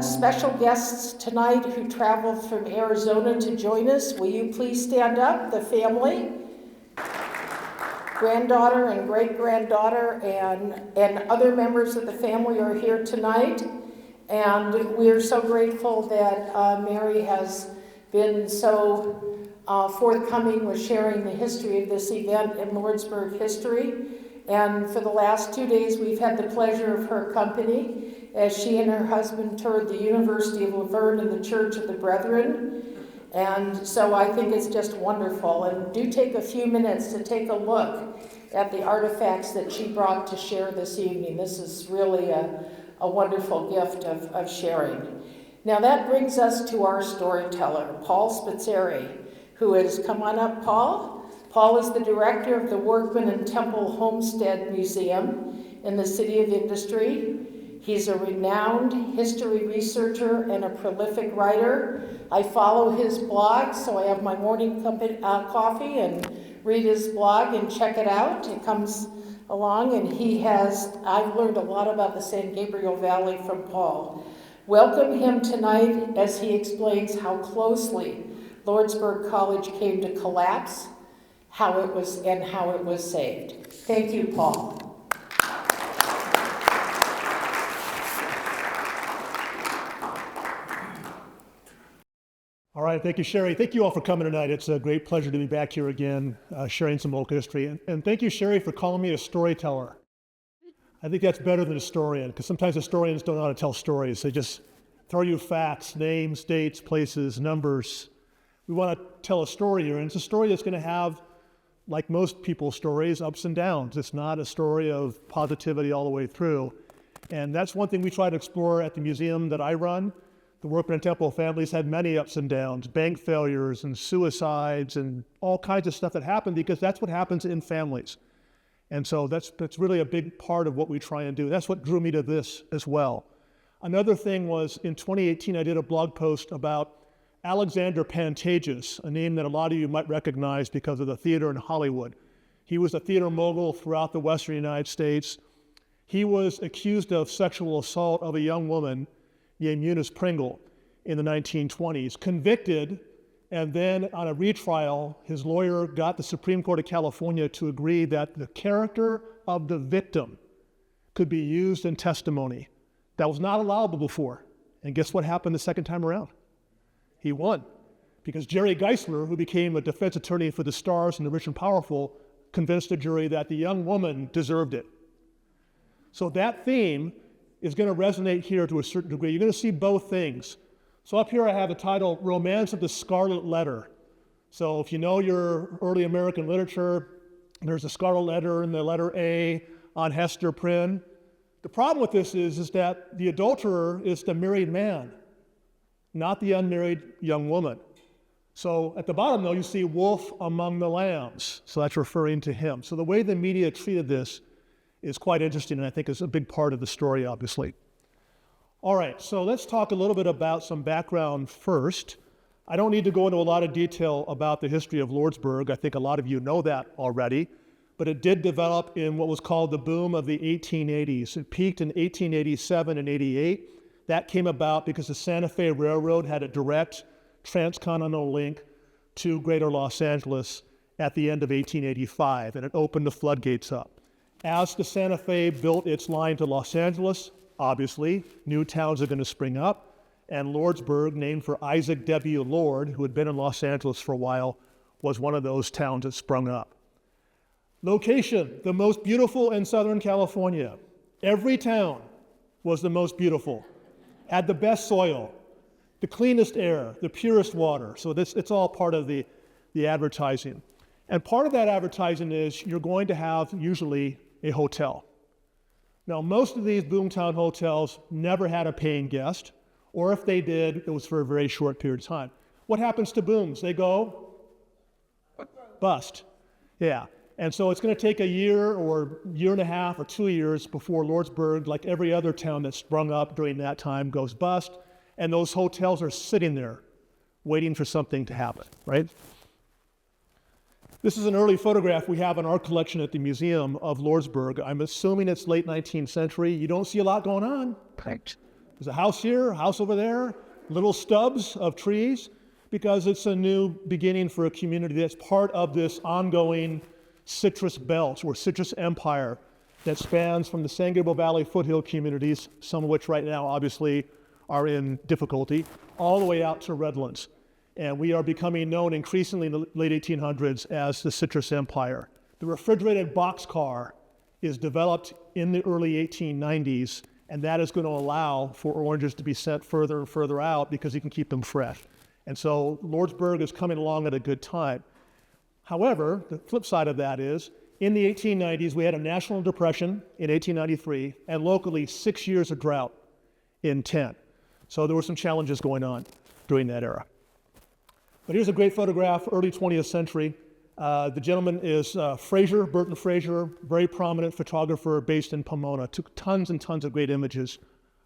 special guests tonight who traveled from Arizona to join us. Will you please stand up? The family, granddaughter and great-granddaughter and other members of the family are here tonight. And we're so grateful that Mary has been so forthcoming with sharing the history of this event in Lordsburg history. And for the last 2 days, we've had the pleasure of her company as she and her husband toured the University of Verne and the Church of the Brethren. And so I think it's just wonderful. And do take a few minutes to take a look at the artifacts that she brought to share this evening. This is really a wonderful gift of sharing. Now that brings us to our storyteller, Paul Spitzeri, who has come on up, Paul. Paul is the director of the Workman and Temple Homestead Museum in the City of Industry. He's a renowned history researcher and a prolific writer. I follow his blog, so I have my morning coffee and read his blog and check it out. It comes along, and I've learned a lot about the San Gabriel Valley from Paul. Welcome him tonight as he explains how closely Lordsburg College came to collapse, how it was saved. Thank you, Paul. All right, thank you, Sherry. Thank you all for coming tonight. It's a great pleasure to be back here again, sharing some local history. And thank you, Sherry, for calling me a storyteller. I think that's better than a historian, because sometimes historians don't know how to tell stories. They just throw you facts, names, dates, places, numbers. We want to tell a story here, and it's a story that's going to have, like most people's stories, ups and downs. It's not a story of positivity all the way through. And that's one thing we try to explore at the museum that I run. The Workman and Temple families had many ups and downs, bank failures and suicides and all kinds of stuff that happened, because that's what happens in families. And so that's really a big part of what we try and do. That's what drew me to this as well. Another thing was, in 2018, I did a blog post about Alexander Pantages, a name that a lot of you might recognize because of the theater in Hollywood. He was a theater mogul throughout the Western United States. He was accused of sexual assault of a young woman named Eunice Pringle in the 1920s, convicted, and then on a retrial, his lawyer got the Supreme Court of California to agree that the character of the victim could be used in testimony. That was not allowable before. And guess what happened the second time around? He won, because Jerry Geisler, who became a defense attorney for the Stars and the Rich and Powerful, convinced the jury that the young woman deserved it. So that theme is going to resonate here to a certain degree. You're going to see both things. So up here I have the title, Romance of the Scarlet Letter. So if you know your early American literature, there's a Scarlet Letter and the letter A on Hester Prynne. The problem with this is that the adulterer is the married man, not the unmarried young woman. So at the bottom, though, you see wolf among the lambs. So that's referring to him. So the way the media treated this is quite interesting, and I think is a big part of the story, obviously. All right, so let's talk a little bit about some background first. I don't need to go into a lot of detail about the history of Lordsburg. I think a lot of you know that already, but it did develop in what was called the boom of the 1880s. It peaked in 1887 and 88. That came about because the Santa Fe Railroad had a direct transcontinental link to Greater Los Angeles at the end of 1885, and it opened the floodgates up. As the Santa Fe built its line to Los Angeles, obviously, new towns are going to spring up, and Lordsburg, named for Isaac W. Lord, who had been in Los Angeles for a while, was one of those towns that sprung up. Location, the most beautiful in Southern California. Every town was the most beautiful, had the best soil, the cleanest air, the purest water. So it's all part of the advertising. And part of that advertising is you're going to have usually a hotel. Now, most of these boomtown hotels never had a paying guest, or if they did, it was for a very short period of time. What happens to booms? They go bust. Yeah. And so it's going to take a year or year and a half or 2 years before Lordsburg, like every other town that sprung up during that time, goes bust. And those hotels are sitting there waiting for something to happen, right? This is an early photograph we have in our collection at the Museum of Lordsburg. I'm assuming it's late 19th century. You don't see a lot going on. Correct. There's a house here, a house over there, little stubs of trees, because it's a new beginning for a community that's part of this ongoing citrus belt or citrus empire that spans from the San Gabriel Valley foothill communities, some of which right now obviously are in difficulty, all the way out to Redlands. And we are becoming known increasingly in the late 1800s as the Citrus Empire. The refrigerated boxcar is developed in the early 1890s, and that is going to allow for oranges to be sent further and further out because you can keep them fresh. And so Lordsburg is coming along at a good time. However, the flip side of that is, in the 1890s, we had a national depression in 1893, and locally 6 years of drought in 10. So there were some challenges going on during that era. But here's a great photograph, early 20th century. The gentleman is Fraser, Burton Fraser, very prominent photographer based in Pomona. Took tons and tons of great images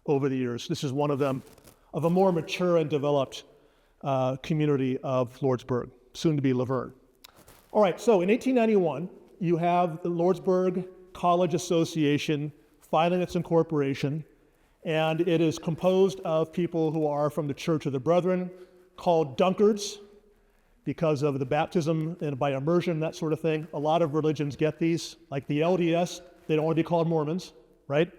over the years. This is one of them, of a more mature and developed community of Lordsburg, soon to be Laverne. All right, so in 1891, you have the Lordsburg College Association filing its incorporation, and it is composed of people who are from the Church of the Brethren, called Dunkards, because of the baptism and by immersion, that sort of thing. A lot of religions get these, like the LDS, they don't want to be called Mormons, right?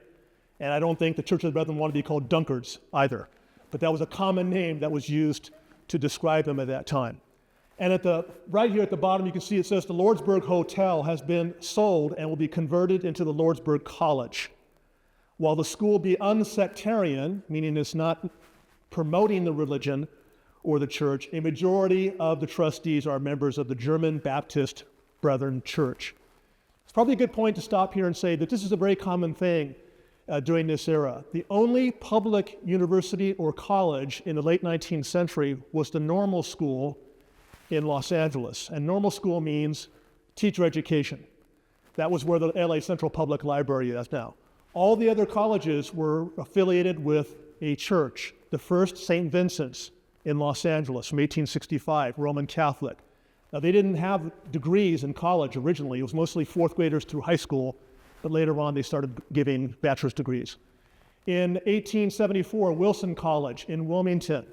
And I don't think the Church of the Brethren want to be called Dunkards either. But that was a common name that was used to describe them at that time. And right here at the bottom, you can see it says the Lordsburg Hotel has been sold and will be converted into the Lordsburg College. While the school be unsectarian, meaning it's not promoting the religion or the church, a majority of the trustees are members of the German Baptist Brethren Church. It's probably a good point to stop here and say that this is a very common thing during this era. The only public university or college in the late 19th century was the normal school in Los Angeles. And normal school means teacher education. That was where the LA Central Public Library is now. All the other colleges were affiliated with a church, the first St. Vincent's in Los Angeles from 1865, Roman Catholic. Now, they didn't have degrees in college originally. It was mostly fourth graders through high school, but later on they started giving bachelor's degrees. In 1874, Wilson College in Wilmington.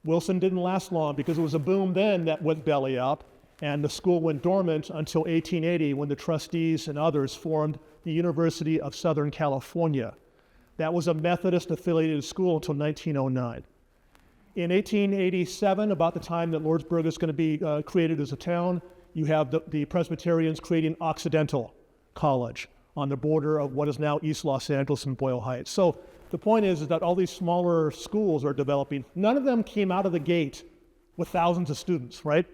Wilson didn't last long because it was a boom then that went belly up, and the school went dormant until 1880 when the trustees and others formed the University of Southern California. That was a Methodist-affiliated school until 1909. In 1887, about the time that Lordsburg is going to be created as a town, you have the Presbyterians creating Occidental College on the border of what is now East Los Angeles and Boyle Heights. So the point is that all these smaller schools are developing. None of them came out of the gate with thousands of students, right?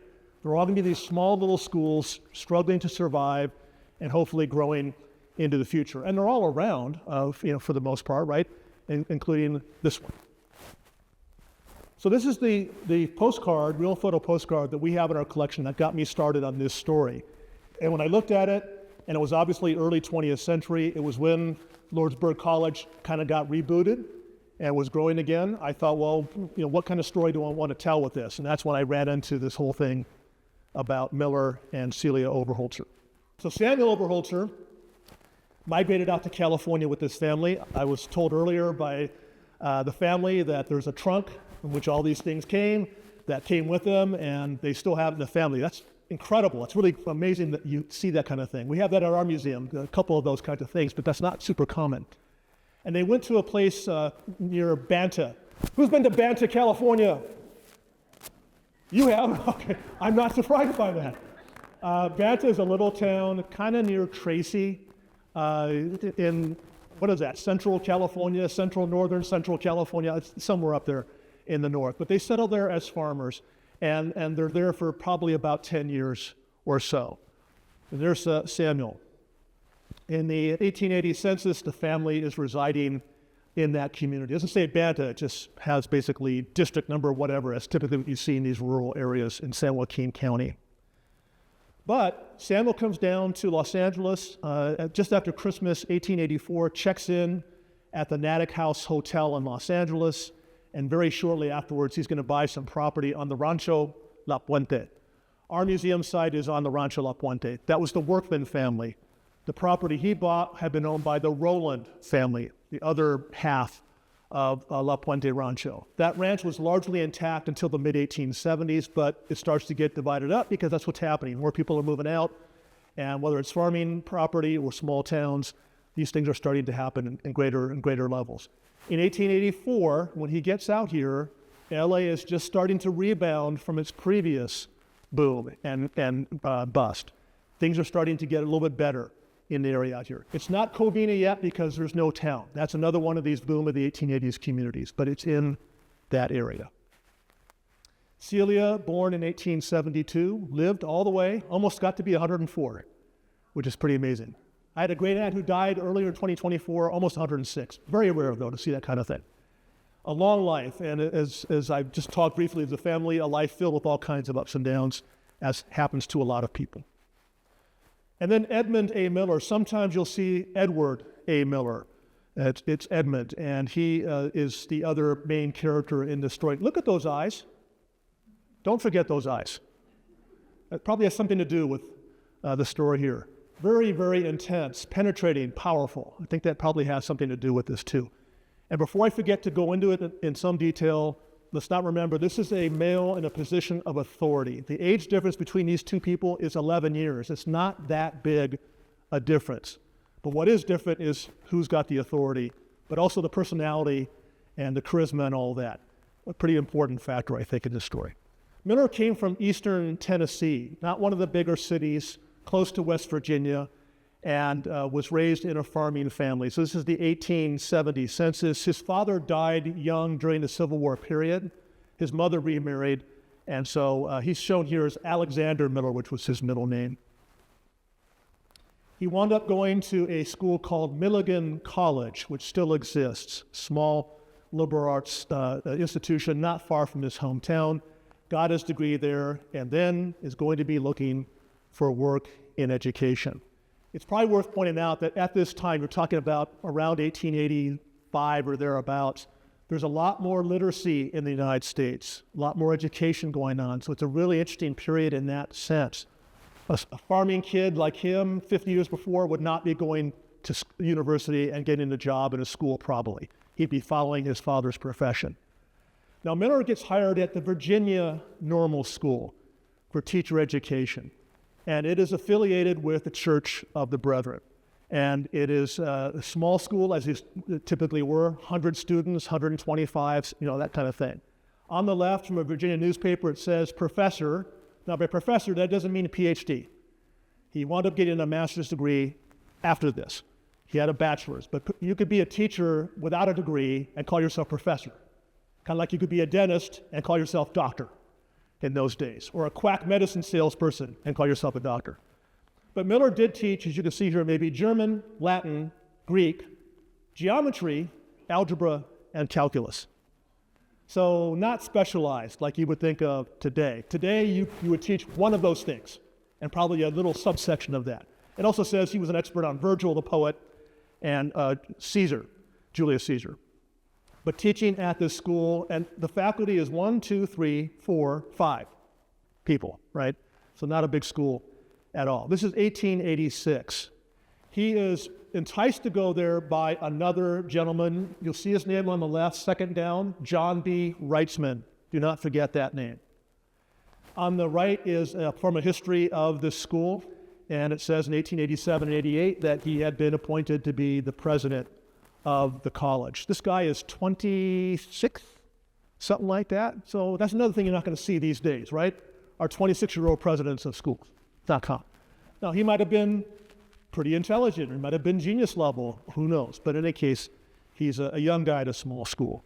They're all going to be these small little schools struggling to survive and hopefully growing into the future. And they're all around, for the most part, right? Including this one. So this is the postcard, real photo postcard that we have in our collection that got me started on this story. And when I looked at it, and it was obviously early 20th century, it was when Lordsburg College kind of got rebooted and was growing again. I thought, well, what kind of story do I want to tell with this? And that's when I ran into this whole thing about Miller and Celia Oberholzer. So Samuel Oberholzer migrated out to California with his family. I was told earlier by the family that there's a trunk in which all these things came with them, and they still have it in the family. That's incredible. It's really amazing that you see that kind of thing. We have that at our museum, a couple of those kinds of things, but that's not super common. And they went to a place near Banta. Who's been to Banta, California? You have? Okay. I'm not surprised by that. Banta is a little town kind of near Tracy in, what is that, Central California, northern Central California. It's somewhere up there in the north. But they settled there as farmers, and they're there for probably about 10 years or so. And there's Samuel. In the 1880 census, the family is residing in that community. It doesn't say Banta, it just has basically district number whatever, as typically what you see in these rural areas in San Joaquin County. But Samuel comes down to Los Angeles just after Christmas 1884, checks in at the Natick House Hotel in Los Angeles, and very shortly afterwards he's going to buy some property on the Rancho La Puente. Our museum site is on the Rancho La Puente. That was the Workman family. The property he bought had been owned by the Rowland family, the other half of La Puente Rancho. That ranch was largely intact until the mid-1870s, but it starts to get divided up because that's what's happening. More people are moving out, and whether it's farming property or small towns, these things are starting to happen in greater and greater levels. In 1884, when he gets out here, LA is just starting to rebound from its previous boom and bust. Things are starting to get a little bit better in the area out here. It's not Covina yet because there's no town. That's another one of these boom of the 1880s communities, but it's in that area. Celia, born in 1872, lived all the way, almost got to be 104, which is pretty amazing. I had a great aunt who died earlier in 2024, almost 106. Very rare, though, to see that kind of thing. A long life, and as I've just talked briefly of the family, a life filled with all kinds of ups and downs, as happens to a lot of people. And then Edmund A. Miller. Sometimes you'll see Edward A. Miller. It's Edmund, and he is the other main character in the story. Look at those eyes. Don't forget those eyes. It probably has something to do with the story here. Very, very intense, penetrating, powerful. I think that probably has something to do with this too. And before I forget to go into it in some detail, let's not remember, this is a male in a position of authority. The age difference between these two people is 11 years. It's not that big a difference. But what is different is who's got the authority, but also the personality and the charisma and all that. A pretty important factor, I think, in this story. Miller came from eastern Tennessee, not one of the bigger cities, close to West Virginia, and was raised in a farming family. So this is the 1870 census. His father died young during the Civil War period. His mother remarried, and so he's shown here as Alexander Miller, which was his middle name. He wound up going to a school called Milligan College, which still exists, small liberal arts institution not far from his hometown, got his degree there, and then is going to be looking for work in education. It's probably worth pointing out that at this time, we're talking about around 1885 or thereabouts, there's a lot more literacy in the United States, a lot more education going on. So it's a really interesting period in that sense. A farming kid like him 50 years before would not be going to university and getting a job in a school probably. He'd be following his father's profession. Now Miller gets hired at the Virginia Normal School for teacher education. And it is affiliated with the Church of the Brethren. And it is a small school, as these typically were, 100 students, 125, that kind of thing. On the left, from a Virginia newspaper, it says professor. Now, by professor, that doesn't mean a PhD. He wound up getting a master's degree after this. He had a bachelor's, but you could be a teacher without a degree and call yourself professor. Kind of like you could be a dentist and call yourself doctor in those days, or a quack medicine salesperson and call yourself a doctor. But Miller did teach, as you can see here, maybe German, Latin, Greek, geometry, algebra, and calculus. So not specialized like you would think of today. Today, you would teach one of those things, and probably a little subsection of that. It also says he was an expert on Virgil, the poet, and Caesar, Julius Caesar. But teaching at this school, and the faculty is 1, 2, 3, 4, 5 people, right? So not a big school at all. This is 1886. He is enticed to go there by another gentleman. You'll see his name on the left, second down, John B. Reitzman. Do not forget that name. On the right is from a history of this school, and it says in 1887 and 88 that he had been appointed to be the president of the college. This guy is 26, something like that. So that's another thing you're not going to see these days, right? Our 26-year-old presidents of schools. It's not common. Now, he might have been pretty intelligent, or he might have been genius level, who knows? But in any case, he's a young guy at a small school.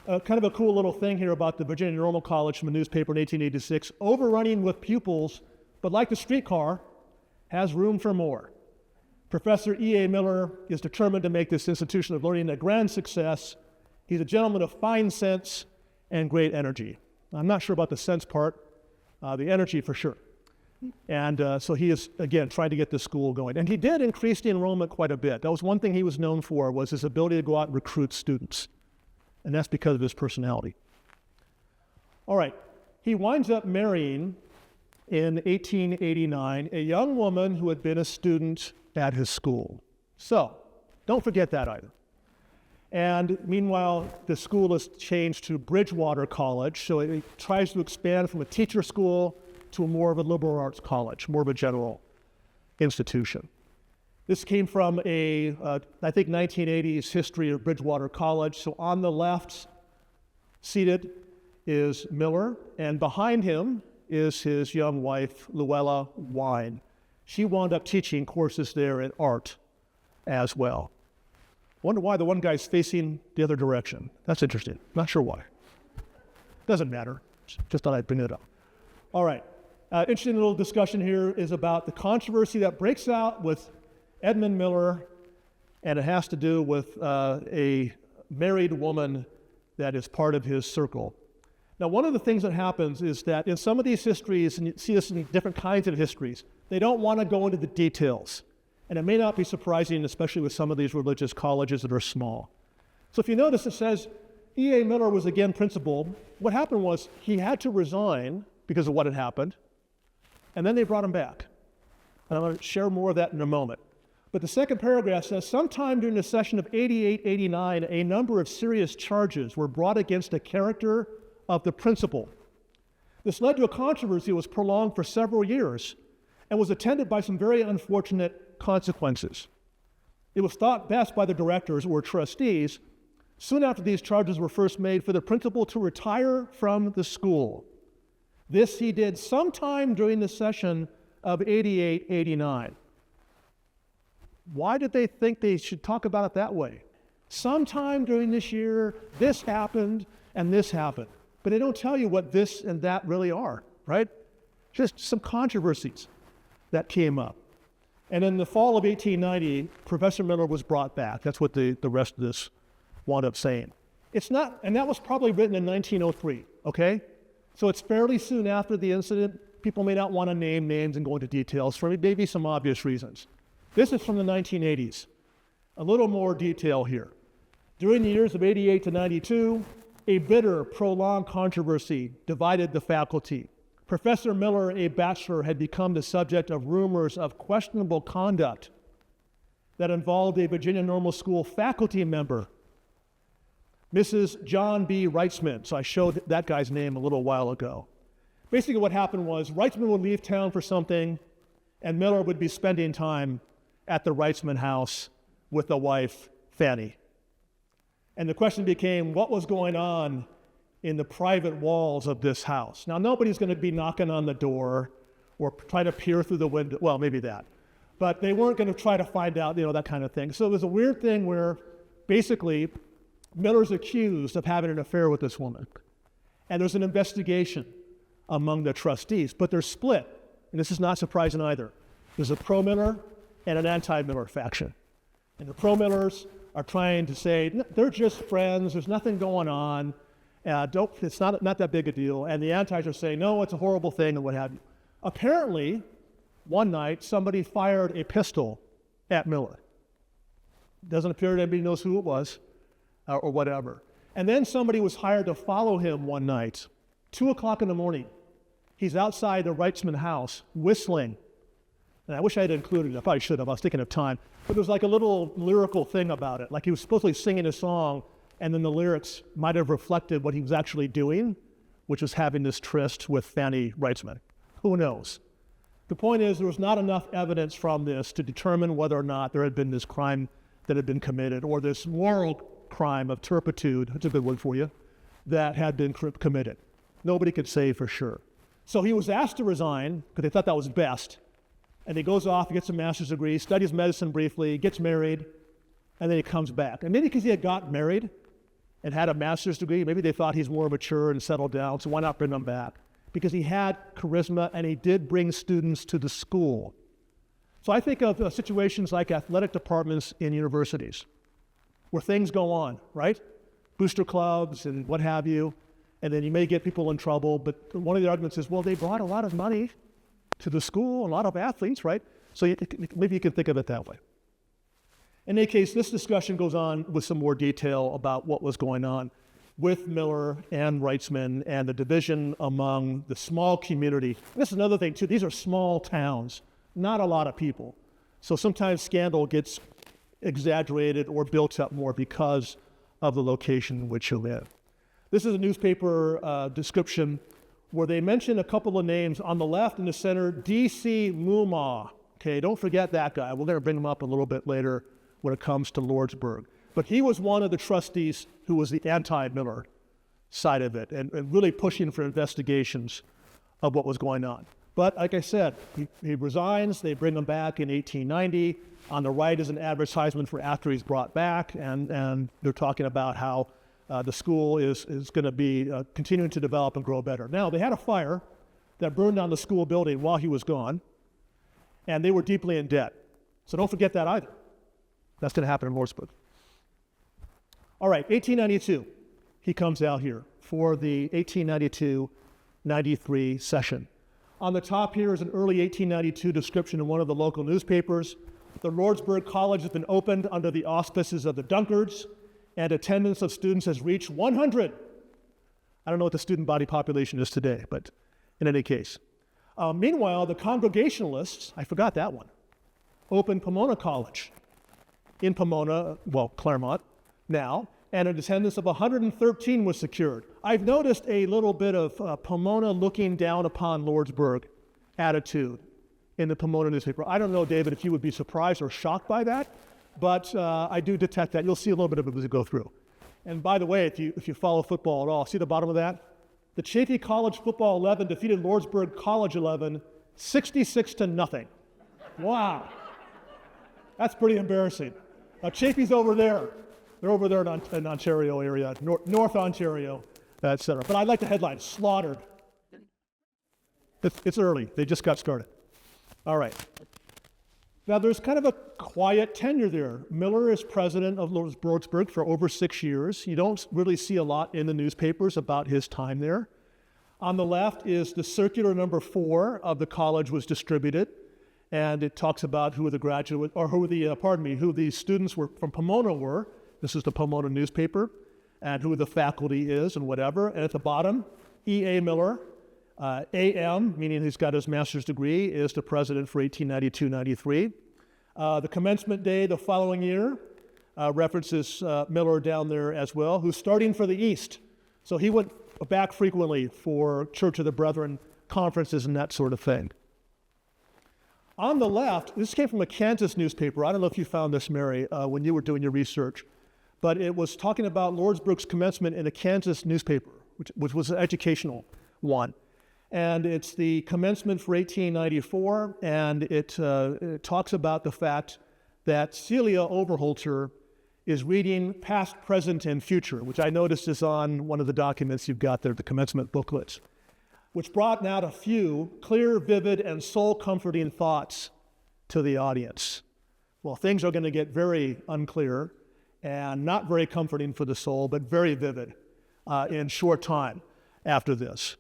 Kind of a cool little thing here about the Virginia Normal College from a newspaper in 1886, overrunning with pupils, but like the streetcar, has room for more. Professor E.A. Miller is determined to make this institution of learning a grand success. He's a gentleman of fine sense and great energy. I'm not sure about the sense part, the energy for sure. And so he is, again, trying to get this school going. And he did increase the enrollment quite a bit. That was one thing he was known for, was his ability to go out and recruit students. And that's because of his personality. All right, he winds up marrying in 1889 a young woman who had been a student at his school. So, don't forget that either. And meanwhile, the school is changed to Bridgewater College, so it tries to expand from a teacher school to more of a liberal arts college, more of a general institution. This came from I think 1980s history of Bridgewater College. So on the left, seated, is Miller, and behind him is his young wife, Luella Wine. She wound up teaching courses there in art as well. Wonder why the one guy's facing the other direction. That's interesting. Not sure why. Doesn't matter. Just thought I'd bring it up. All right. Interesting little discussion here is about the controversy that breaks out with Edmund Miller, and it has to do with a married woman that is part of his circle. Now, one of the things that happens is that in some of these histories, and you see this in different kinds of histories, they don't want to go into the details. And it may not be surprising, especially with some of these religious colleges that are small. So if you notice, it says E.A. Miller was again principal. What happened was he had to resign because of what had happened, and then they brought him back. And I'm going to share more of that in a moment. But the second paragraph says, sometime during the session of 88-89, a number of serious charges were brought against a character of the principal. This led to a controversy that was prolonged for several years and was attended by some very unfortunate consequences. It was thought best by the directors or trustees, soon after these charges were first made, for the principal to retire from the school. This he did sometime during the session of 88-89. Why did they think they should talk about it that way? Sometime during this year, this happened and this happened. But they don't tell you what this and that really are, right? Just some controversies that came up. And in the fall of 1890, Professor Miller was brought back. That's what the rest of this wound up saying. It's not, and that was probably written in 1903, okay? So it's fairly soon after the incident. People may not want to name names and go into details for maybe some obvious reasons. This is from the 1980s. A little more detail here. During the years of 88 to 92, a bitter, prolonged controversy divided the faculty. Professor Miller, a bachelor, had become the subject of rumors of questionable conduct that involved a Virginia Normal School faculty member, Mrs. John B. Reitzman. So I showed that guy's name a little while ago. Basically what happened was Reitzman would leave town for something, and Miller would be spending time at the Reitzman house with the wife, Fanny. And the question became, what was going on in the private walls of this house? Now, nobody's going to be knocking on the door or try to peer through the window. Well, maybe that. But they weren't going to try to find out, that kind of thing. So it was a weird thing where basically Miller's accused of having an affair with this woman. And there's an investigation among the trustees, but they're split. And this is not surprising either. There's a pro-Miller and an anti-Miller faction. And the pro-Millers are trying to say, they're just friends, there's nothing going on, it's not that big a deal. And the antis are saying, no, it's a horrible thing and what have you. Apparently, one night, somebody fired a pistol at Miller. Doesn't appear that anybody knows who it was or whatever. And then somebody was hired to follow him one night, 2 o'clock in the morning. He's outside the Reitzman house, whistling. And I wish I had included it. I probably should have. I was thinking of time. But there was like a little lyrical thing about it. Like he was supposedly singing a song, and then the lyrics might have reflected what he was actually doing, which was having this tryst with Fanny Reitzman. Who knows? The point is, there was not enough evidence from this to determine whether or not there had been this crime that had been committed, or this moral crime of turpitude, that's a good word for you, that had been committed. Nobody could say for sure. So he was asked to resign, because they thought that was best. And he goes off, gets a master's degree, studies medicine briefly, gets married, and then he comes back. And maybe because he had got married and had a master's degree, maybe they thought he's more mature and settled down, so why not bring him back? Because he had charisma and he did bring students to the school. So I think of situations like athletic departments in universities where things go on, right? Booster clubs and what have you, and then you may get people in trouble, but one of the arguments is, well, they brought a lot of money to the school, a lot of athletes, right? So maybe you can think of it that way. In any case, this discussion goes on with some more detail about what was going on with Miller and Reitzman and the division among the small community. And this is another thing, too. These are small towns, not a lot of people. So sometimes scandal gets exaggerated or built up more because of the location in which you live. This is a newspaper description where they mention a couple of names. On the left in the center, D.C. Moomaw. Okay, don't forget that guy. We're going to bring him up a little bit later when it comes to Lordsburg. But he was one of the trustees who was the anti-Miller side of it and really pushing for investigations of what was going on. But like I said, he resigns, they bring him back in 1890. On the right is an advertisement for after he's brought back, and they're talking about how the school is going to be continuing to develop and grow better. Now, they had a fire that burned down the school building while he was gone, and they were deeply in debt. So don't forget that either. That's going to happen in Lordsburg. All right, 1892, he comes out here for the 1892-93 session. On the top here is an early 1892 description in one of the local newspapers. The Lordsburg College has been opened under the auspices of the Dunkards, and attendance of students has reached 100. I don't know what the student body population is today, but in any case. Meanwhile, the Congregationalists, I forgot that one, opened Pomona College in Pomona, well, Claremont now, and an attendance of 113 was secured. I've noticed a little bit of Pomona looking down upon Lordsburg attitude in the Pomona newspaper. I don't know, David, if you would be surprised or shocked by that, but I do detect that. You'll see a little bit of it as we go through. And by the way, if you follow football at all, see the bottom of that? The Chaffey College football 11 defeated Lordsburg College 11, 66-0. Wow. That's pretty embarrassing. Now, Chaffey's over there. They're over there in Ontario area, North Ontario, etc. But I like the headline, slaughtered. It's early. They just got started. All right. Now, there's kind of a quiet tenure there. Miller is president of Lordsburg for over 6 years. You don't really see a lot in the newspapers about his time there. On the left is the circular number 4 of the college was distributed, and it talks about who the students were from Pomona were. This is the Pomona newspaper, and who the faculty is and whatever. And at the bottom, E.A. Miller, A.M., meaning he's got his master's degree, is the president for 1892-93. The commencement day the following year references Miller down there as well, who's starting for the East. So he went back frequently for Church of the Brethren conferences and that sort of thing. On the left, this came from a Kansas newspaper. I don't know if you found this, Mary, when you were doing your research, but it was talking about Lordsburg's commencement in a Kansas newspaper, which was an educational one. And it's the commencement for 1894, and it talks about the fact that Celia Overholter is reading Past, Present, and Future, which I noticed is on one of the documents you've got there, the commencement booklets, which brought out a few clear, vivid, and soul-comforting thoughts to the audience. Well, things are going to get very unclear and not very comforting for the soul, but very vivid in short time after this.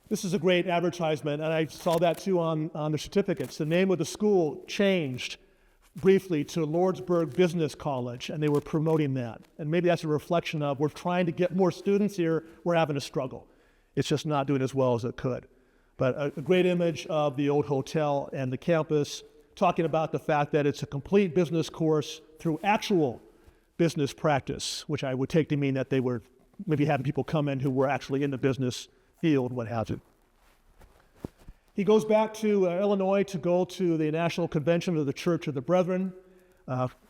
This is a great advertisement, and I saw that too on the certificates. The name of the school changed briefly to Lordsburg Business College, and they were promoting that. And maybe that's a reflection of we're trying to get more students here, we're having a struggle. It's just not doing as well as it could. But a great image of the old hotel and the campus, talking about the fact that it's a complete business course through actual business practice, which I would take to mean that they were maybe having people come in who were actually in the business field, what have you. He goes back to Illinois to go to the National Convention of the Church of the Brethren,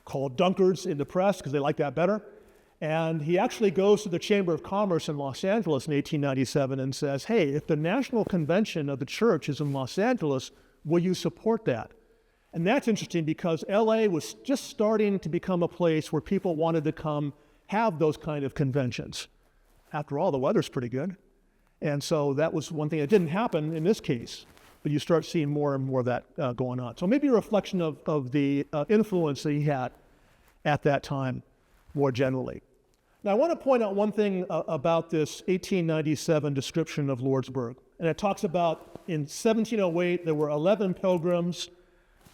called Dunkards in the press because they like that better. And he actually goes to the Chamber of Commerce in Los Angeles in 1897 and says, hey, if the National Convention of the Church is in Los Angeles, will you support that? And that's interesting because LA was just starting to become a place where people wanted to come have those kind of conventions. After all, the weather's pretty good. And so that was one thing that didn't happen in this case, but you start seeing more and more of that going on. So maybe a reflection of the influence that he had at that time more generally. Now I want to point out one thing about this 1897 description of Lordsburg. And it talks about in 1708 there were 11 pilgrims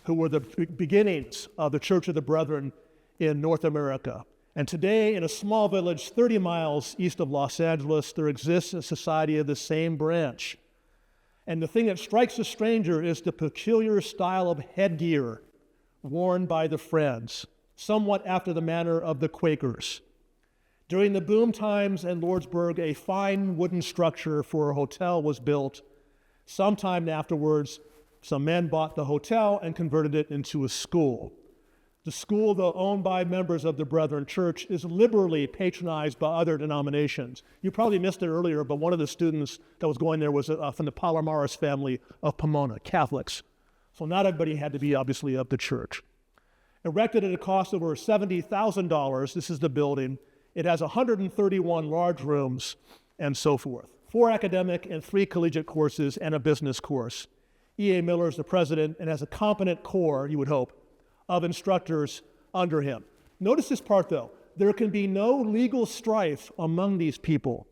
who were the beginnings of the Church of the Brethren in North America. And today, in a small village 30 miles east of Los Angeles, there exists a society of the same branch. And the thing that strikes the stranger is the peculiar style of headgear worn by the Friends, somewhat after the manner of the Quakers. During the boom times in Lordsburg, a fine wooden structure for a hotel was built. Sometime afterwards, some men bought the hotel and converted it into a school. The school, though owned by members of the Brethren Church, is liberally patronized by other denominations. You probably missed it earlier, but one of the students that was going there was from the Palomares family of Pomona, Catholics. So not everybody had to be, obviously, of the church. Erected at a cost of over $70,000, this is the building. It has 131 large rooms and so forth. 4 academic and 3 collegiate courses and a business course. E.A. Miller is the president and has a competent core, you would hope, of instructors under him. Notice this part, though. There can be no legal strife among these people,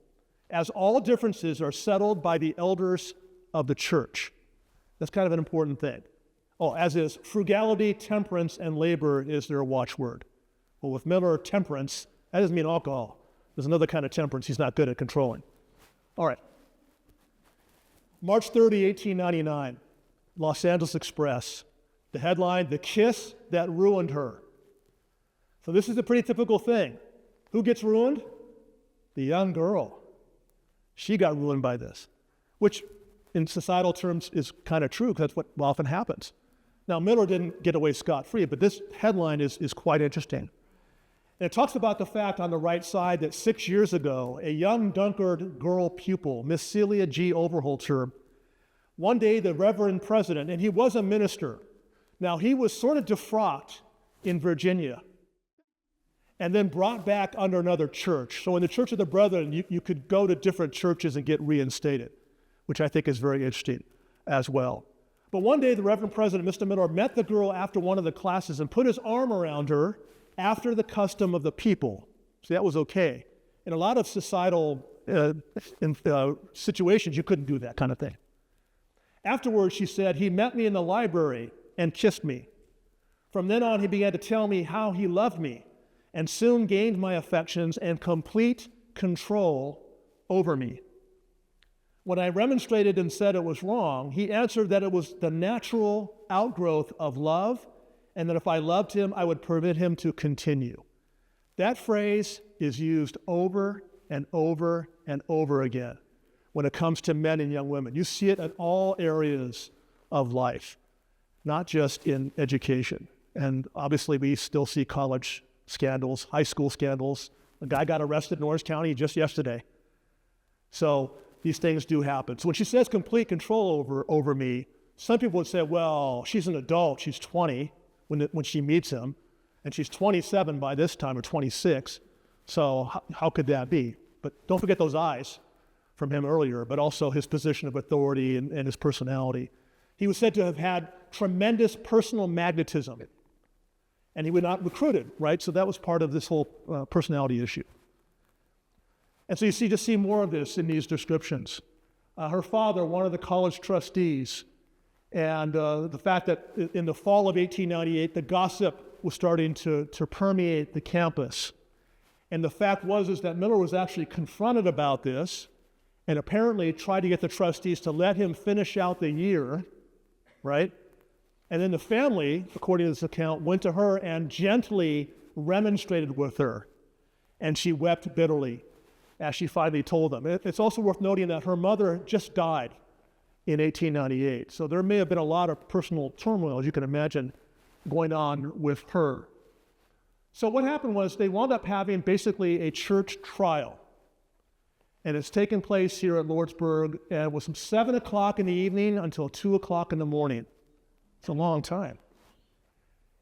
as all differences are settled by the elders of the church. That's kind of an important thing. Oh, as is frugality, temperance, and labor is their watchword. Well, with Miller, temperance, that doesn't mean alcohol. There's another kind of temperance he's not good at controlling. All right. March 30, 1899, Los Angeles Express. The headline, "The Kiss That Ruined Her." So this is a pretty typical thing. Who gets ruined? The young girl. She got ruined by this, which in societal terms is kind of true because that's what often happens. Now, Miller didn't get away scot-free, but this headline is quite interesting. And it talks about the fact on the right side that 6 years ago, a young Dunkard girl pupil, Miss Celia G. Overholter, one day the Reverend President, and he was a minister. Now, he was sort of defrocked in Virginia and then brought back under another church. So in the Church of the Brethren, you could go to different churches and get reinstated, which I think is very interesting as well. But one day, the Reverend President, Mr. Miller, met the girl after one of the classes and put his arm around her after the custom of the people. So that was okay. In a lot of societal situations, you couldn't do that kind of thing. Afterwards, she said, "He met me in the library and kissed me. From then on, he began to tell me how he loved me and soon gained my affections and complete control over me. When I remonstrated and said it was wrong, he answered that it was the natural outgrowth of love and that if I loved him, I would permit him to continue." That phrase is used over and over and over again when it comes to men and young women. You see it in all areas of life, not just in education. And obviously we still see college scandals, high school scandals. A guy got arrested in Orange County just yesterday. So these things do happen. So when she says complete control over me, some people would say, well, she's an adult, she's 20 when she meets him, and she's 27 by this time, or 26. So how could that be? But don't forget those eyes from him earlier, but also his position of authority and his personality. He was said to have had tremendous personal magnetism, and he was not recruited, right? So that was part of this whole personality issue. And so you see more of this in these descriptions. Her father, one of the college trustees, and the fact that in the fall of 1898, the gossip was starting to permeate the campus. And the fact is that Miller was actually confronted about this and apparently tried to get the trustees to let him finish out the year, right? And then the family, according to this account, went to her and gently remonstrated with her. And she wept bitterly as she finally told them. It's also worth noting that her mother just died in 1898. So there may have been a lot of personal turmoil, as you can imagine, going on with her. So what happened was they wound up having basically a church trial. And it's taken place here at Lordsburg, and it was from 7 o'clock in the evening until 2 o'clock in the morning. It's a long time.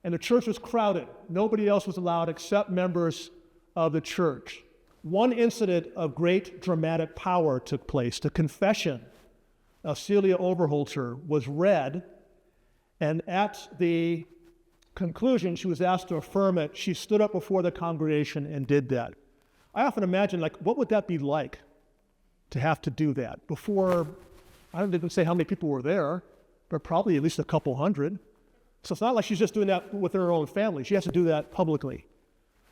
And the church was crowded. Nobody else was allowed except members of the church. One incident of great dramatic power took place. The confession of Celia Overholter was read, and at the conclusion, she was asked to affirm it. She stood up before the congregation and did that. I often imagine, what would that be like to have to do that before, I don't even say how many people were there, but probably at least a couple hundred. So it's not like she's just doing that with her own family. She has to do that publicly.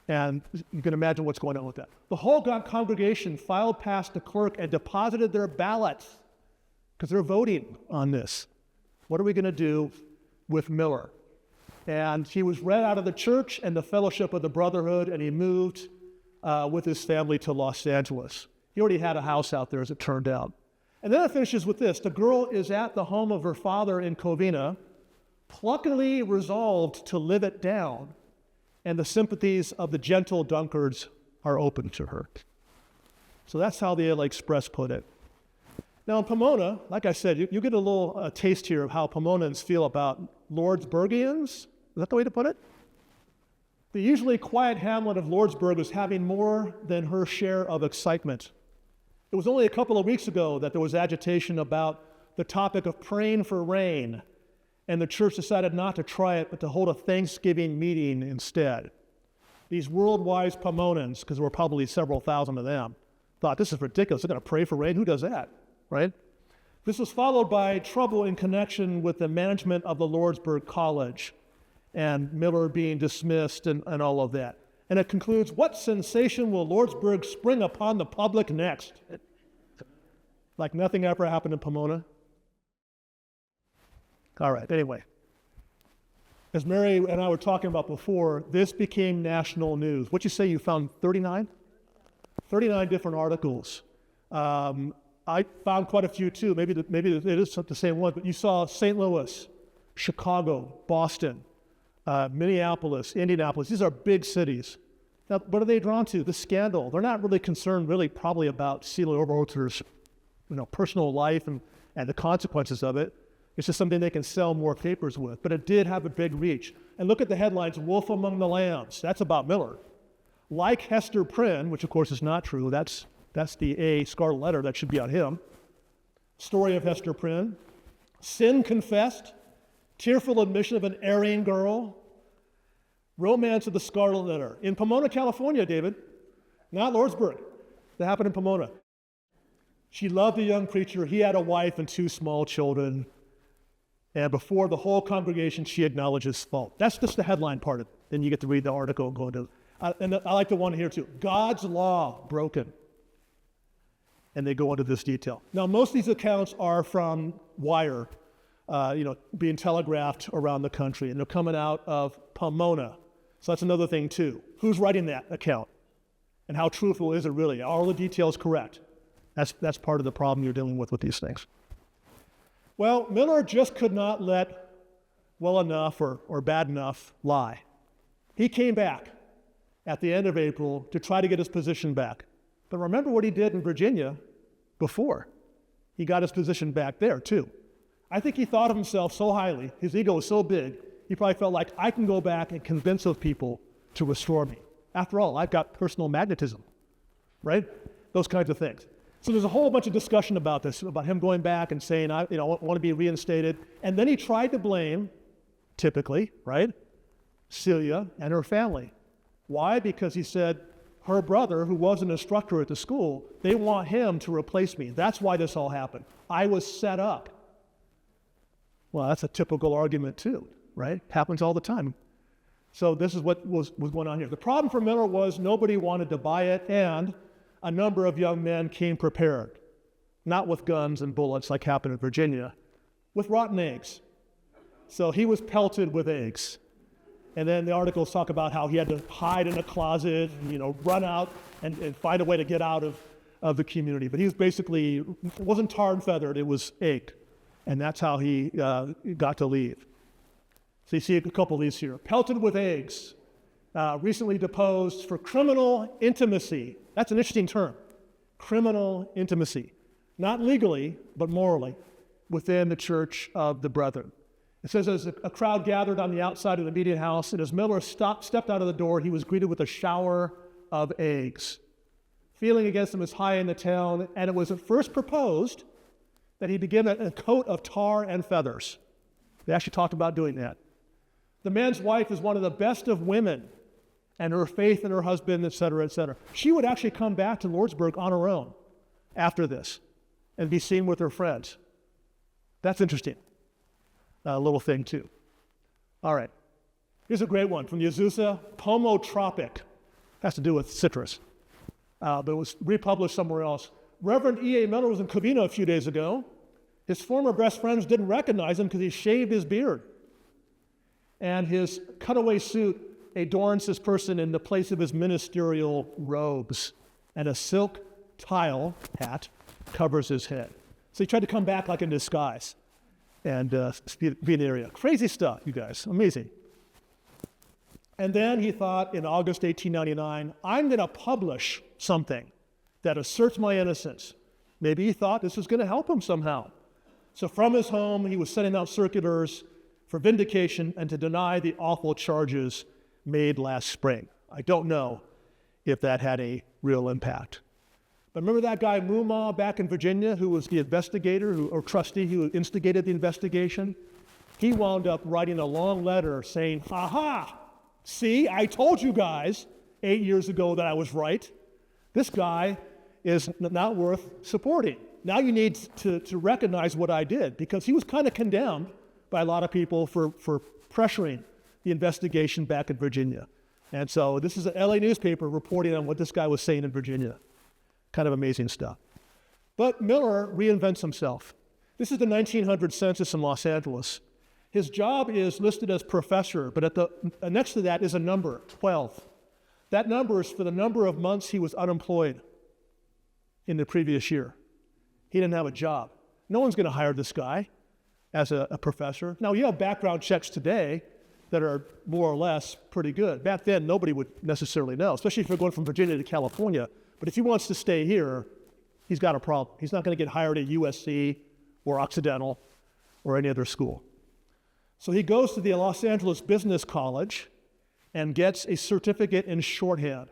And you can imagine what's going on with that. The whole congregation filed past the clerk and deposited their ballots because they're voting on this. What are we going to do with Miller? And he was read out of the church and the fellowship of the brotherhood, and he moved with his family to Los Angeles. He already had a house out there, as it turned out. And then it finishes with this. The girl is at the home of her father in Covina, pluckily resolved to live it down, and the sympathies of the gentle Dunkards are open to her. So that's how the LA Express put it. Now in Pomona, like I said, you get a little taste here of how Pomonans feel about Lordsburgians. Is that the way to put it? The usually quiet hamlet of Lordsburg was having more than her share of excitement. It was only a couple of weeks ago that there was agitation about the topic of praying for rain, and the church decided not to try it, but to hold a Thanksgiving meeting instead. These world-wise Pomonans, because there were probably several thousand of them, thought, this is ridiculous. They're going to pray for rain? Who does that, right? This was followed by trouble in connection with the management of the Lordsburg College and Miller being dismissed and all of that. And it concludes, what sensation will Lordsburg spring upon the public next? Like nothing ever happened in Pomona. All right, anyway. As Mary and I were talking about before, this became national news. What'd you say you found 39? 39 different articles. I found quite a few too. Maybe it is the same one, but you saw St. Louis, Chicago, Boston, Minneapolis, Indianapolis. These are big cities. Now, what are they drawn to? The scandal. They're not really concerned probably about Celia Overholtzer's personal life and the consequences of it. It's just something they can sell more papers with. But it did have a big reach. And look at the headlines, Wolf Among the Lambs. That's about Miller. Like Hester Prynne, which of course is not true. That's the Scarlet letter that should be on him. Story of Hester Prynne. Sin confessed. Tearful admission of an erring girl. Romance of the Scarlet letter. In Pomona, California, David. Not Lordsburg. That happened in Pomona. She loved the young preacher. He had a wife and 2 small children. And before the whole congregation, she acknowledges fault. That's just the headline part of it. Then you get to read the article and go into and I like the one here too. God's law broken. And they go into this detail. Now, most of these accounts are from Wire, being telegraphed around the country. And they're coming out of Pomona. So that's another thing too. Who's writing that account? And how truthful is it really? Are all the details correct? That's part of the problem you're dealing with these things. Well, Miller just could not let well enough or bad enough lie. He came back at the end of April to try to get his position back. But remember what he did in Virginia before. He got his position back there too. I think he thought of himself so highly, his ego was so big, he probably felt like, I can go back and convince those people to restore me. After all, I've got personal magnetism, right? Those kinds of things. So there's a whole bunch of discussion about this, about him going back and saying, I want to be reinstated. And then he tried to blame, typically, right, Celia and her family. Why? Because he said, her brother, who was an instructor at the school, they want him to replace me. That's why this all happened. I was set up. Well, that's a typical argument too, right? Happens all the time. So this is what was going on here. The problem for Miller was nobody wanted to buy it, and a number of young men came prepared, not with guns and bullets like happened in Virginia, with rotten eggs. So he was pelted with eggs. And then the articles talk about how he had to hide in a closet, and, run out and find a way to get out of the community. But he was basically, it wasn't tar and feathered, it was egged. And that's how he got to leave. So you see a couple of these here. Pelted with eggs, recently deposed for criminal intimacy. That's an interesting term. Criminal intimacy. Not legally, but morally, within the Church of the Brethren. It says, as a crowd gathered on the outside of the meeting house, and as Miller stepped out of the door, he was greeted with a shower of eggs. Feeling against him is high in the town, and it was at first proposed that he begin a coat of tar and feathers. They actually talked about doing that. The man's wife is one of the best of women, and her faith in her husband, et cetera, et cetera. She would actually come back to Lordsburg on her own after this and be seen with her friends. That's interesting. A little thing too. All right. Here's a great one from the Azusa, Pomotropic. Has to do with citrus. But it was republished somewhere else. Reverend E.A. Miller was in Covina a few days ago. His former best friends didn't recognize him because he shaved his beard. And his cutaway suit adorns this person in the place of his ministerial robes, and a silk tile hat covers his head. So he tried to come back like in disguise and be in the area. Crazy stuff, you guys, amazing. And then he thought in August 1899, I'm going to publish something that asserts my innocence. Maybe he thought this was going to help him somehow. So from his home, he was sending out circulars for vindication and to deny the awful charges made last spring. I don't know if that had a real impact. But remember that guy Muma back in Virginia who was the investigator or trustee who instigated the investigation? He wound up writing a long letter saying, ha ha, see, I told you guys 8 years ago that I was right. This guy is not worth supporting. Now you need to recognize what I did, because he was kind of condemned by a lot of people for pressuring the investigation back in Virginia. And so this is an LA newspaper reporting on what this guy was saying in Virginia. Kind of amazing stuff. But Miller reinvents himself. This is the 1900 census in Los Angeles. His job is listed as professor, but next to that is a number, 12. That number is for the number of months he was unemployed in the previous year. He didn't have a job. No one's going to hire this guy as a professor. Now, you have background checks today that are more or less pretty good. Back then, nobody would necessarily know, especially if you're going from Virginia to California. But if he wants to stay here, he's got a problem. He's not going to get hired at USC or Occidental or any other school. So he goes to the Los Angeles Business College and gets a certificate in shorthand.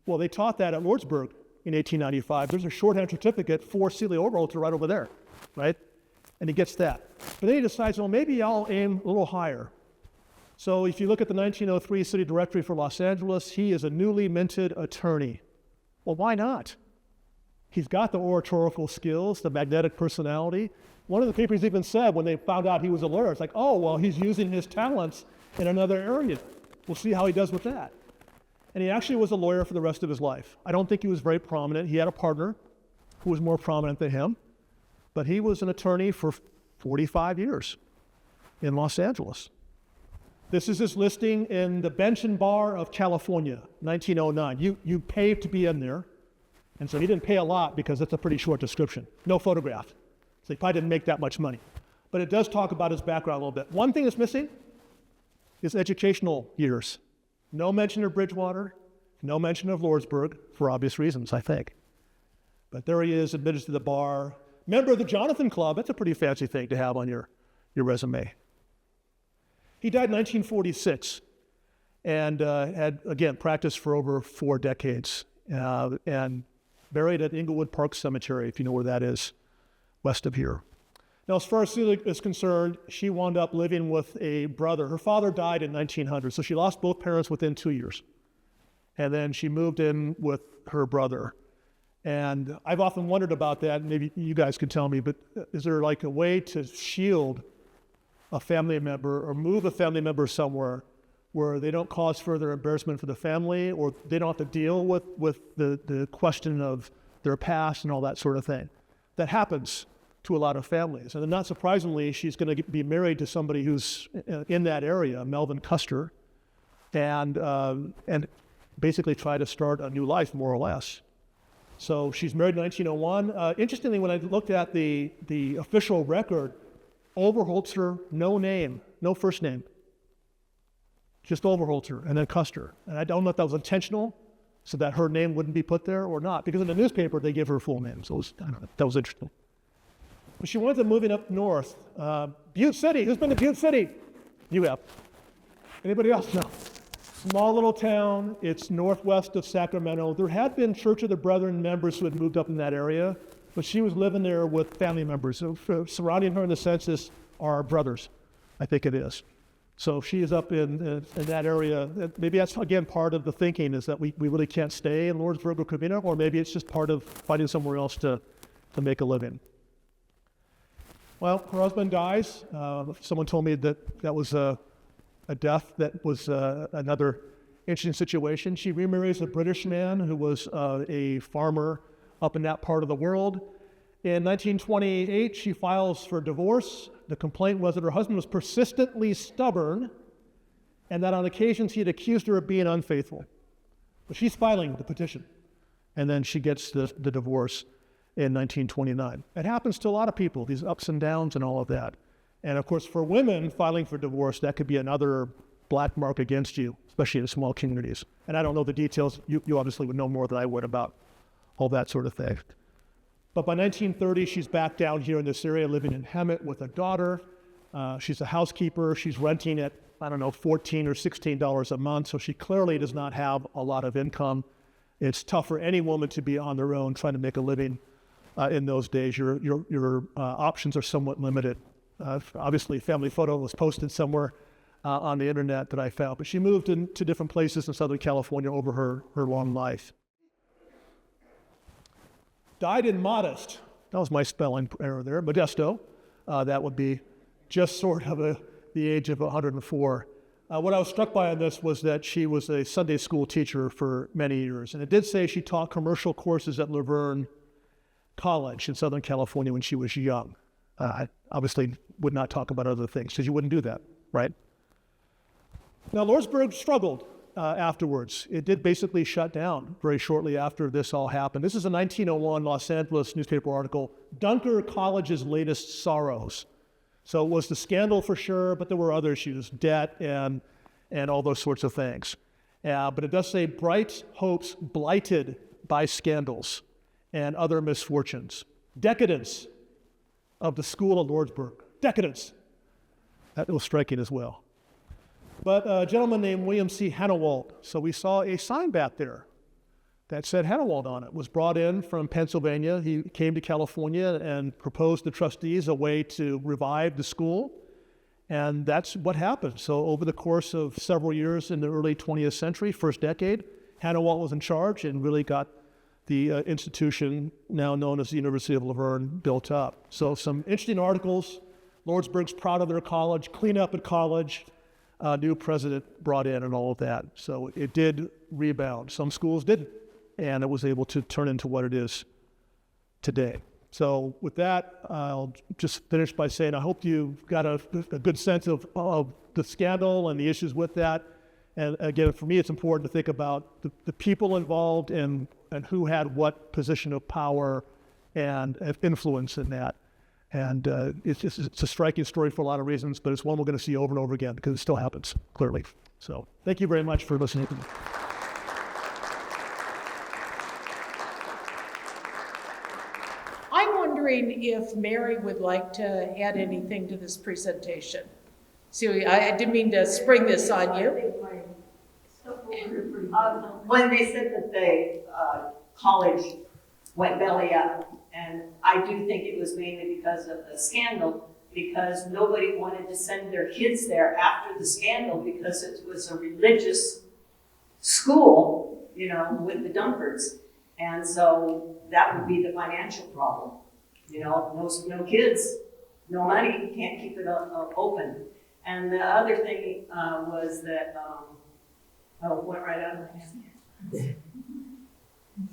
Well, they taught that at Lordsburg in 1895. There's a shorthand certificate for Celia Oberholzer right over there, right? And he gets that. But then he decides, well, maybe I'll aim a little higher. So if you look at the 1903 city directory for Los Angeles, he is a newly minted attorney. Well, why not? He's got the oratorical skills, the magnetic personality. One of the papers even said when they found out he was a lawyer, it's like, oh, well, he's using his talents in another area. We'll see how he does with that. And he actually was a lawyer for the rest of his life. I don't think he was very prominent. He had a partner who was more prominent than him, but he was an attorney for 45 years in Los Angeles. This is his listing in the Bench and Bar of California, 1909. You pay to be in there, and so he didn't pay a lot because that's a pretty short description. No photograph, so he probably didn't make that much money. But it does talk about his background a little bit. One thing that's missing is educational years. No mention of Bridgewater, no mention of Lordsburg, for obvious reasons, I think. But there he is, admitted to the bar. Member of the Jonathan Club, that's a pretty fancy thing to have on your resume. He died in 1946 and had, again, practiced for over 4 decades and buried at Inglewood Park Cemetery, if you know where that is, west of here. Now, as far as Celia is concerned, she wound up living with a brother. Her father died in 1900, so she lost both parents within 2 years. And then she moved in with her brother. And I've often wondered about that. Maybe you guys could tell me, but is there like a way to shield a family member or move a family member somewhere where they don't cause further embarrassment for the family, or they don't have to deal with the question of their past and all that sort of thing? That happens to a lot of families. And not surprisingly, she's going to be married to somebody who's in that area, Melvin Custer, and basically try to start a new life, more or less. So she's married in 1901. Interestingly, when I looked at the official record, Overholzer, no name, no first name, just Overholzer, and then Custer. And I don't know if that was intentional, so that her name wouldn't be put there or not, because in the newspaper they give her full name. So I don't know, that was interesting. But she wanted to moving up north. Butte City, who's been to Butte City? You have. Anybody else? No. Small little town, it's northwest of Sacramento. There had been Church of the Brethren members who had moved up in that area, but she was living there with family members. So surrounding her in the census are brothers, I think it is. So she is up in that area. Maybe that's, again, part of the thinking is that we really can't stay in Lordsburg or Covina, or maybe it's just part of finding somewhere else to make a living. Well, her husband dies. Someone told me that was a death that was another interesting situation. She remarries a British man who was a farmer up in that part of the world. In 1928, she files for divorce. The complaint was that her husband was persistently stubborn and that on occasions he had accused her of being unfaithful. But she's filing the petition, and then she gets the divorce in 1929. It happens to a lot of people, these ups and downs and all of that. And of course, for women filing for divorce, that could be another black mark against you, especially in small communities. And I don't know the details. You obviously would know more than I would about all that sort of thing. But by 1930, she's back down here in this area, living in Hemet with a daughter. She's a housekeeper. She's renting at, I don't know, $14 or $16 a month. So she clearly does not have a lot of income. It's tough for any woman to be on their own trying to make a living in those days. Your options are somewhat limited. Obviously, a family photo was posted somewhere on the internet that I found, but she moved to different places in Southern California over her long life. Died in Modest. That was my spelling error there. Modesto. That would be just sort of the age of 104. What I was struck by on this was that she was a Sunday school teacher for many years, and it did say she taught commercial courses at Verne College in Southern California when she was young. I obviously would not talk about other things because you wouldn't do that, right? Now, Lordsburg struggled afterwards. It did basically shut down very shortly after this all happened. This is a 1901 Los Angeles newspaper article, Dunker College's Latest Sorrows. So it was the scandal for sure, but there were other issues, debt and all those sorts of things. But it does say bright hopes blighted by scandals and other misfortunes. Decadence of the school of Lordsburg. Decadence. That was striking as well. But a gentleman named William C. Hannawalt, so we saw a sign back there that said Hannawalt on it, was brought in from Pennsylvania. He came to California and proposed to trustees a way to revive the school, and that's what happened. So over the course of several years in the early 20th century, first decade, Hannawalt was in charge and really got the institution now known as the University of Laverne built up. So some interesting articles. Lordsburg's proud of their college, clean up at college, new president brought in and all of that. So it did rebound. Some schools didn't, and it was able to turn into what it is today. So with that, I'll just finish by saying I hope you got a good sense of the scandal and the issues with that. And again, for me, it's important to think about the people involved and who had what position of power and influence in that. And it's a striking story for a lot of reasons, but it's one we're going to see over and over again because it still happens, clearly. So thank you very much for listening to me. I'm wondering if Mary would like to add anything to this presentation. See, I didn't mean to spring this on you. When they said that the college went belly up, and I do think it was mainly because of the scandal, because nobody wanted to send their kids there after the scandal because it was a religious school, you know, with the Dunkers. And so that would be the financial problem. You know, no kids, no money, you can't keep it open. And the other thing was that, went right out of my head.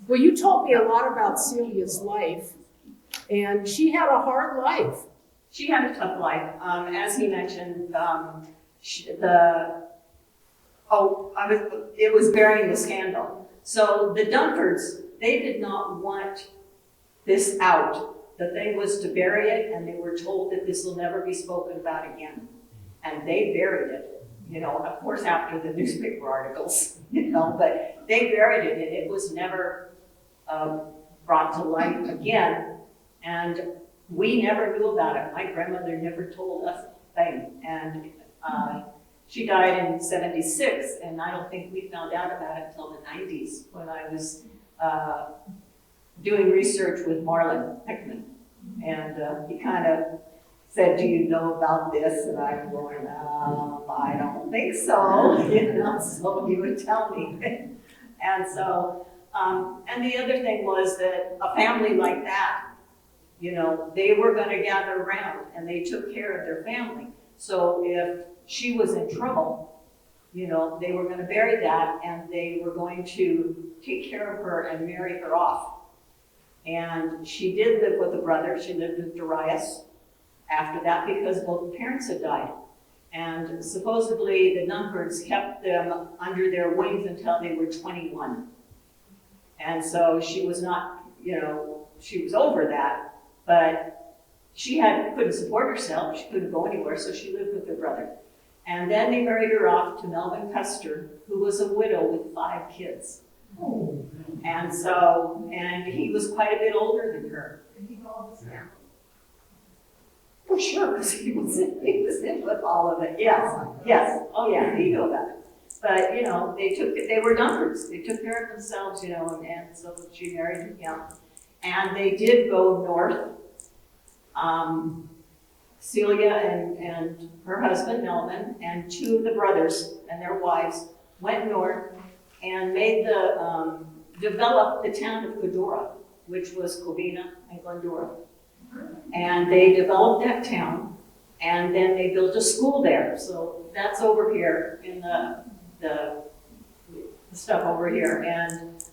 Well, you told me a lot about Celia's life, and she had a hard life. She had a tough life. As he mentioned, it was burying the scandal. So the Dunkers, they did not want this out. The thing was to bury it, and they were told that this will never be spoken about again. And they buried it, you know, of course after the newspaper articles, you know, but they buried it, and it was never brought to light again. And we never knew about it. My grandmother never told us a thing. And she died in '76, and I don't think we found out about it until the '90s when I was doing research with Marlon Hickman. And he kind of said, do you know about this? And I'm going, I don't think so, you know, so he would tell me. And so, and the other thing was that a family like that, you know, they were going to gather around and they took care of their family. So if she was in trouble, you know, they were going to bury that and they were going to take care of her and marry her off. And she did live with a brother. She lived with Darius after that because both parents had died. And supposedly the Dunfords kept them under their wings until they were 21. And so she was not, she was over that, but she couldn't support herself. She couldn't go anywhere, so she lived with her brother. And then they married her off to Melvin Custer, who was a widow with 5 kids. And he was quite a bit older than her. For sure, because he was in with all of it. Yes. Oh yeah, he knew about it. But they were Dunfords. They took care of themselves, and so she married him. And they did go north. Celia and her husband Melvin and 2 of the brothers and their wives went north and developed the town of Glendora, which was Covina and Glendora. And they developed that town, and then they built a school there. So that's over here in the stuff over here. And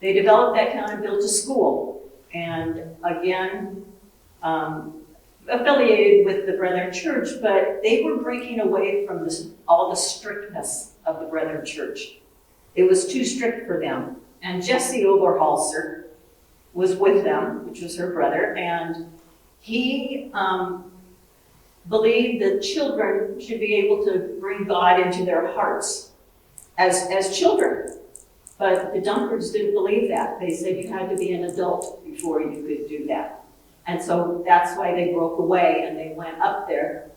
they developed that town and built a school. And again, affiliated with the Brethren Church, but they were breaking away from all the strictness of the Brethren Church. It was too strict for them. And Jesse Oberholzer was with them, which was her brother, and he believed that children should be able to bring God into their hearts as children. But the Dunfords didn't believe that. They said you had to be an adult before you could do that. And so that's why they broke away and they went up there.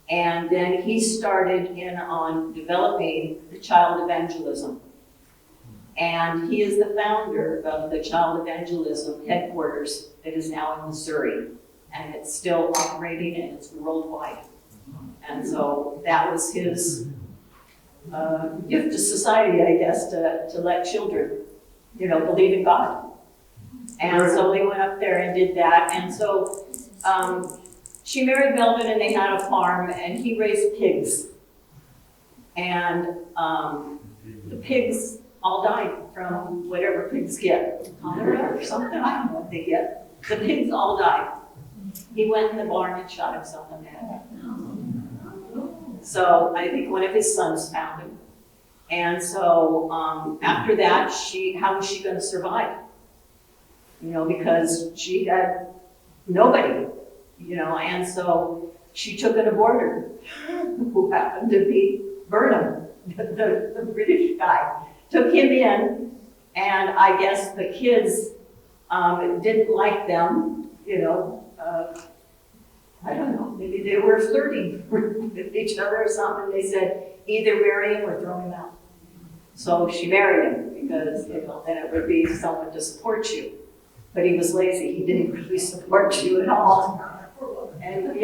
And then he started in on developing the child evangelism. And he is the founder of the Child Evangelism headquarters that is now in Missouri. And it's still operating and it's worldwide. And so that was his gift to society, I guess, to let children, believe in God. And so they went up there and did that. And so she married Melvin and they had a farm and he raised pigs. And the pigs all died from whatever pigs get, cholera or something, I don't know what they get. The pigs all died. He went in the barn and shot himself in the head. So I think one of his sons found him. And so after that, how was she going to survive? Because she had nobody, and so she took an aborter who happened to be Verne, the British guy. Took him in, and I guess the kids didn't like them, I don't know, maybe they were flirting with each other or something. They said, either marry him or throw him out. So she married him because, then it would be someone to support you. But he was lazy, he didn't really support you at all. And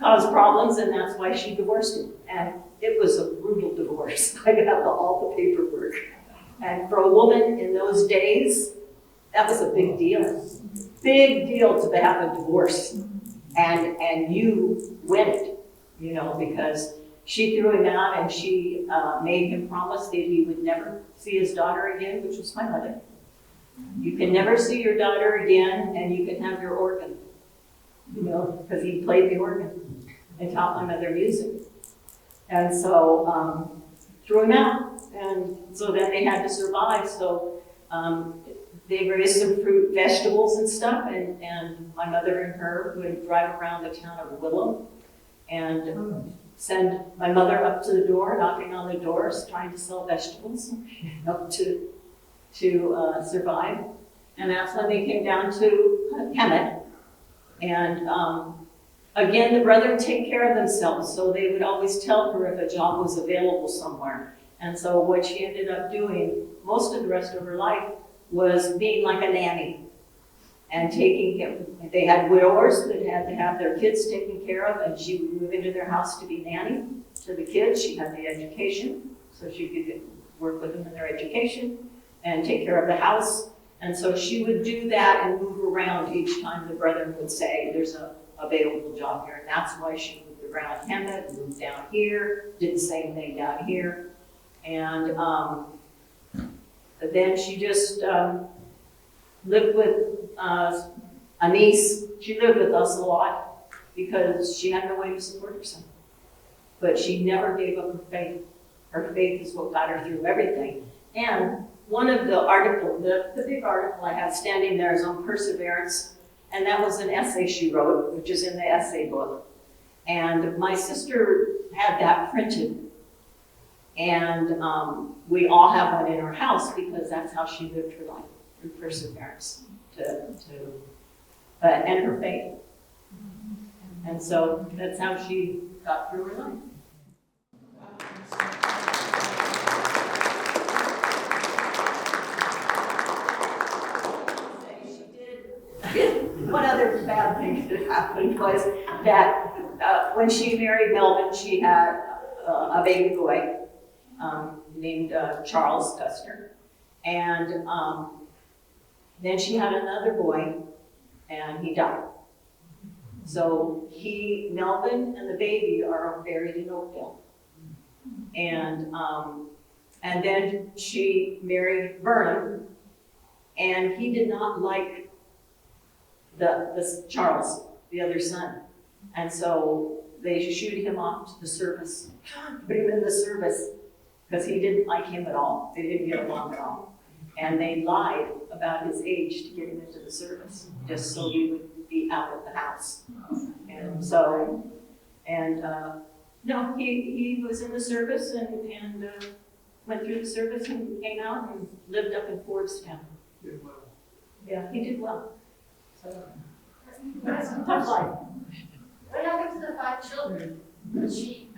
caused problems, and that's why she divorced him. And it was a brutal divorce. I have all the paperwork. And for a woman in those days, that was a big deal. Big deal to have a divorce. And you win it, because she threw him out and she made him promise that he would never see his daughter again, which was my mother. You can never see your daughter again, and you can have your organ, because he played the organ and taught my mother music. And so threw him out, and so then they had to survive. So they raised some fruit, vegetables and stuff, and my mother and her would drive around the town of Willow and send my mother up to the door, knocking on the doors, trying to sell vegetables, to survive. And that's when they came down to Kemet. And again, the brethren take care of themselves, so they would always tell her if a job was available somewhere. And so what she ended up doing most of the rest of her life was being like a nanny and taking care. They had widowers that had to have their kids taken care of, and she would move into their house to be nanny to the kids. She had the education, so she could work with them in their education and take care of the house. And so she would do that and move around each time the brethren would say, there's a available job here. And that's why she moved around Kemet, moved down here, did the same thing down here. And then she just lived with a niece. She lived with us a lot. because she had no way to support herself. But she never gave up her faith. Her faith is what got her through everything. And one of the articles, the big article I have standing there is on perseverance, and that was an essay she wrote, which is in the essay book. And my sister had that printed, and we all have one in our house because that's how she lived her life, through perseverance, and her faith. And so that's how she got through her life. One other bad thing that happened was that when she married Melvin, she had a baby boy named Charles Custer. And then she had another boy, and he died. So Melvin and the baby are buried in Oakville. And then she married Verne, and he did not like the Charles, the other son. And so they shooed him off to the service, put him in the service, because he didn't like him at all. They didn't get along at all. And they lied about his age to get him into the service, just so he would be out of the house. And so, no, he was in the service and went through the service and came out and lived up in Fordstown. Did well. Yeah, he did well. So, that's a tough life. What happened to the 5 children? She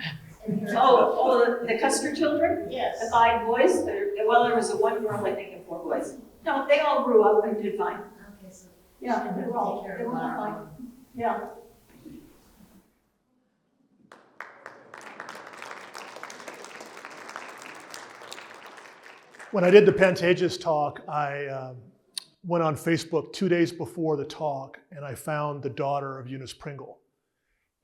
the Custer children? Yes. The 5 boys? There was a 1 girl, I think, and 4 boys. No, they all grew up and did fine. Okay, so Yeah, they were all fine. Yeah. When I did the Pantages talk, I went on Facebook 2 days before the talk, and I found the daughter of Eunice Pringle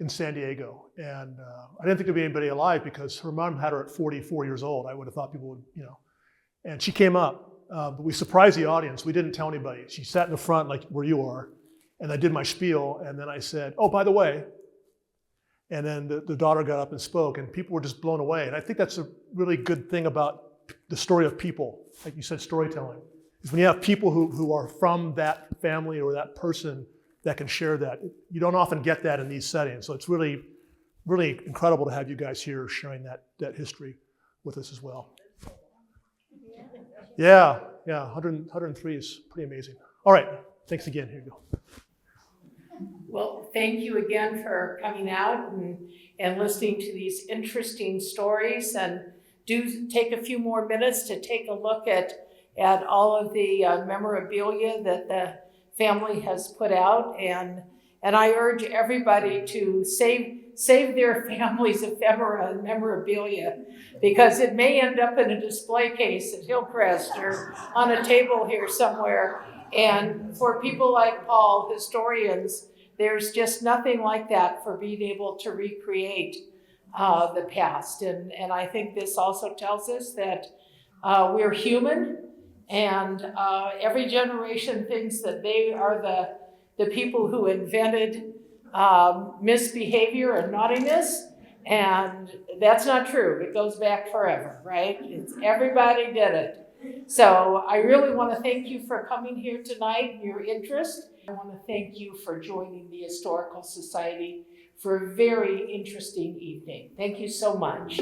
in San Diego. And I didn't think there'd be anybody alive because her mom had her at 44 years old. I would have thought people would, And she came up, but we surprised the audience. We didn't tell anybody. She sat in the front like where you are, and I did my spiel, and then I said, oh, by the way, and then the daughter got up and spoke, and people were just blown away. And I think that's a really good thing about the story of people, like you said, storytelling, is when you have people who are from that family or that person that can share that. You don't often get that in these settings. So it's really, really incredible to have you guys here sharing that history with us as well. Yeah, 103 is pretty amazing. All right, thanks again. Here you go. Well, thank you again for coming out and listening to these interesting stories, and do take a few more minutes to take a look at all of the memorabilia that the family has put out, and I urge everybody to save their family's ephemera and memorabilia, because it may end up in a display case at Hillcrest or on a table here somewhere. And for people like Paul, historians, there's just nothing like that for being able to recreate the past. And I think this also tells us that we're human, and every generation thinks that they are the people who invented misbehavior and naughtiness, and that's not true. It goes back forever, right? Everybody did it. So I really want to thank you for coming here tonight and your interest. I want to thank you for joining the Historical Society for a very interesting evening. Thank you so much.